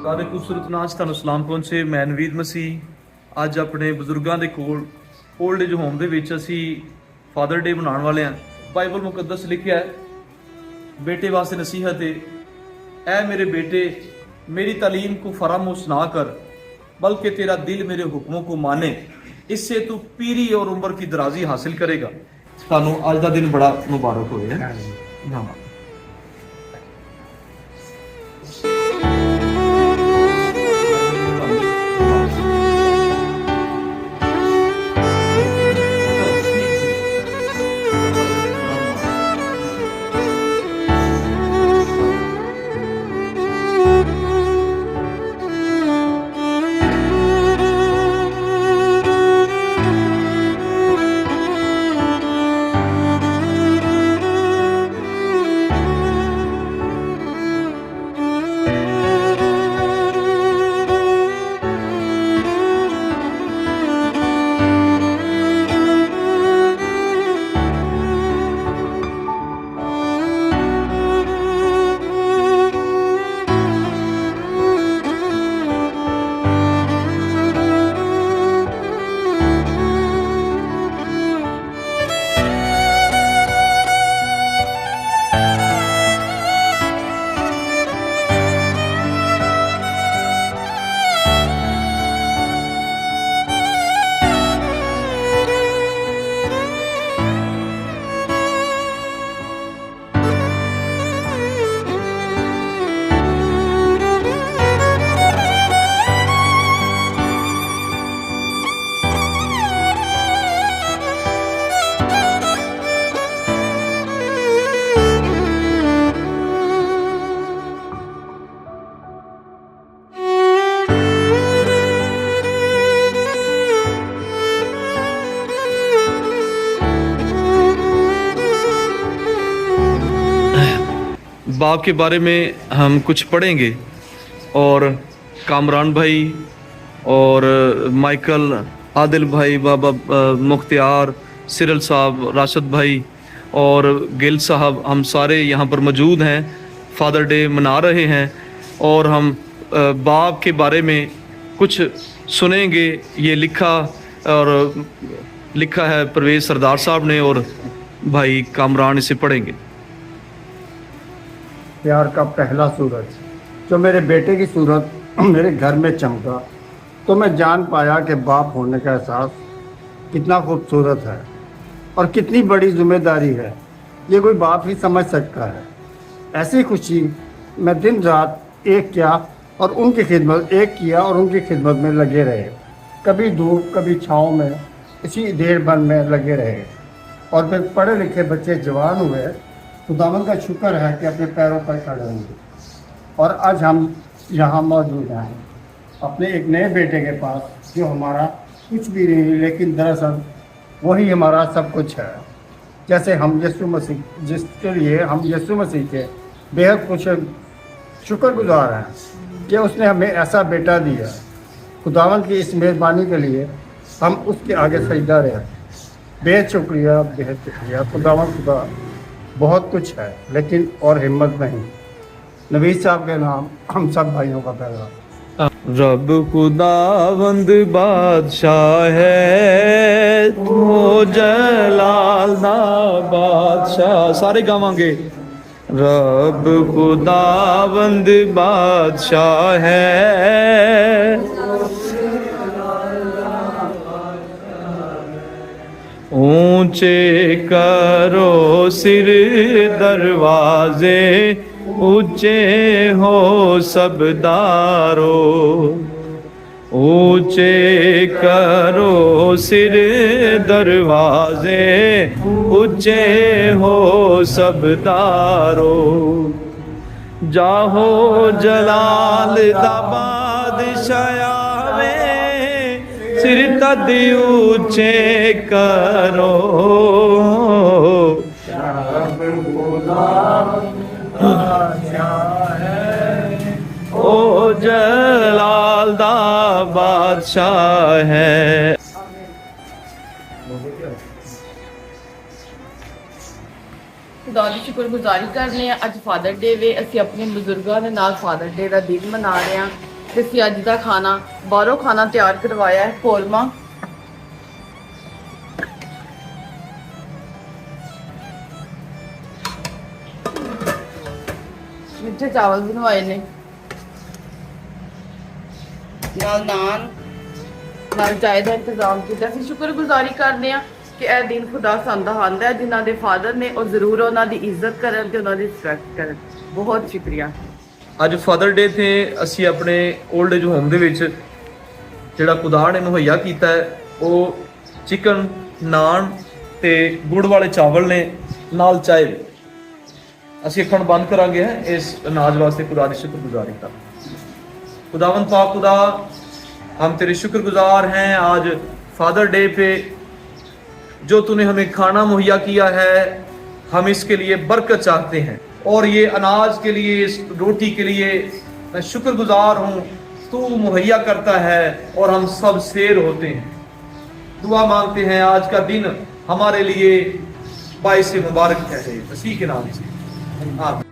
खुदा दे खूबसूरत नाम च ਤੁਹਾਨੂੰ ਸਲਾਮ ਪਹੁੰਚੇ। ਮੈਂ ਨਵੀਦ ਮਸੀਹ ਅੱਜ ਆਪਣੇ ਬਜ਼ੁਰਗਾਂ ਦੇ ਕੋਲ 올ਡ ਏਜ ਹੋਮ ਦੇ ਵਿੱਚ ਅਸੀਂ ਫਾਦਰ ਡੇ ਮਨਾਉਣ ਵਾਲੇ ਹਾਂ। ਬਾਈਬਲ ਮੁਕੱਦਸ ਲਿਖਿਆ ਹੈ बेटे वास्ते नसीहत है, ऐ मेरे बेटे मेरी तालीम को फरामोश ना कर, बल्कि तेरा दिल मेरे हुक्मों को माने, इससे तू पीरी और उम्र की दराजी हासिल करेगा। ਤੁਹਾਨੂੰ ਅੱਜ ਦਾ ਦਿਨ ਬੜਾ ਮੁਬਾਰਕ ਹੋਵੇ। ਹਾਂ बाप के बारे में हम कुछ पढ़ेंगे और कामरान भाई और माइकल, आदिल भाई, बाबा मुख्तियार, सिरल साहब, राशिद भाई और गिल साहब, हम सारे यहाँ पर मौजूद हैं। फादर डे मना रहे हैं और हम बाप के बारे में कुछ सुनेंगे। ये लिखा है परवेज़ सरदार साहब ने और भाई कामरान इसे पढ़ेंगे। प्यार का पहला सूरज जो मेरे बेटे की सूरत मेरे घर में चमका तो मैं जान पाया कि बाप होने का एहसास कितना खूबसूरत है और कितनी बड़ी जिम्मेदारी है। ये कोई बाप ही समझ सकता है। ऐसी खुशी मैं दिन रात एक किया और उनकी खिदमत में लगे रहे। कभी धूप कभी छाँव में इसी देर बन में लगे रहे और फिर पढ़े लिखे बच्चे जवान हुए। खुदावंद का शुक्र है कि अपने पैरों पर खड़े होंगे और आज हम यहाँ मौजूद हैं अपने एक नए बेटे के पास जो हमारा कुछ भी नहीं लेकिन दरअसल वही हमारा सब कुछ है। जैसे हम यीशु मसीह जिसके लिए हम यीशु मसीह के बेहद कुछ शुक्रगुजार हैं कि उसने हमें ऐसा बेटा दिया। खुदावंद की इस मेहरबानी के लिए हम उसके आगे सजदा रहे। बेहद शुक्रिया, बेहद शुक्रिया। खुदावंद खुदा बहुत कुछ है लेकिन और हिम्मत नहीं। नवीद साहब के नाम हम सब भाइयों का पैगाम। रब खुदावंद बादशाह है, वो जलाल दा बादशाह। सारे गावांगे। रब खुदावंद बादशाह है, ऊंचे करो सिर दरवाजे, ऊंचे हो सब दारो। ऊंचे करो सिर दरवाजे, ऊंचे हो सब दारो। जाहो जलाल दा बादशाह सिर तद ऊंचे करो। ओ जलाल दा बादशाह है। खुदा ਦੀ ਸ਼ੁਕਰਗੁਜ਼ਾਰੀ ਕਰਨੇ ਆ। ਅੱਜ ਫਾਦਰ ਡੇ ਵੇ, ਅਸੀਂ ਆਪਣੇ ਬਜ਼ੁਰਗਾਂ ਦੇ ਨਾਲ ਫਾਦਰ ਡੇ ਦਾ ਦਿਨ ਮਨਾ ਰਹੇ ਹਾਂ ਤੇ ਅਸੀਂ ਅੱਜ ਦਾ ਖਾਣਾ ਬਾਹਰੋਂ ਖਾਣਾ ਤਿਆਰ ਕਰਵਾਇਆ ਹੈ, ਕੋਲਮਾ। ਮਿੱਠੇ ਚਾਵਲ ਬਣਵਾਏ ਨੇ, ਨਾਲ ਨਾਨ, ਨਾਲ ਚਾਹ ਦਾ ਇੰਤਜ਼ਾਮ ਕੀਤਾ। ਅਸੀਂ ਸ਼ੁਕਰਗੁਜ਼ਾਰੀ ਕਰਦੇ ਹਾਂ ਕਿ ਇਹ ਦਿਨ ਖੁਦਾ ਸਾਨੂੰ ਆਂਦਾ ਹੈ, ਜਿਨ੍ਹਾਂ ਦੇ ਫਾਦਰ ਨੇ ਉਹ ਜ਼ਰੂਰ ਉਹਨਾਂ ਦੀ ਇੱਜ਼ਤ ਕਰਨ ਤੇ ਉਹਨਾਂ ਦੀ ਰਿਸਪੈਕਟ ਕਰਨ। ਬਹੁਤ ਸ਼ੁਕਰੀਆ। ਅੱਜ ਫਾਦਰ ਡੇ ਤੇ ਅਸੀਂ ਆਪਣੇ 올ਡ ਏਜ ਹੋਮ ਦੇ ਵਿੱਚ ਜਿਹੜਾ ਖੁਦਾ ਨੇ ਮੁਹੱਈਆ ਕੀਤਾ ਹੈ ਉਹ ਚਿਕਨ, ਨਾਨ ਤੇ ਗੁੜ ਵਾਲੇ ਚਾਵਲ ਨੇ, ਨਾਲ ਚਾਹ। ਅਸੀਂ ਅੱਖਾਂ ਨੂੰ ਬੰਦ ਕਰਾਂਗੇ ਇਸ ਅਨਾਜ ਵਾਸਤੇ ਖੁਦਾ ਦੀ शुक्रगुजारी कर। खुदावंद पाक खुदा, हम तेरे शुक्रगुजार हैं आज फादर डे पे, जो तूने हमें खाना मुहैया किया है। हम इसके लिए बरकत चाहते हैं और ये अनाज के लिए, इस रोटी के लिए मैं शुक्रगुजार हूँ। तू मुहैया करता है और हम सब शेर होते हैं। दुआ मांगते हैं आज का दिन हमारे लिए बाइस मुबारक है, मसीह के नाम से आमीन।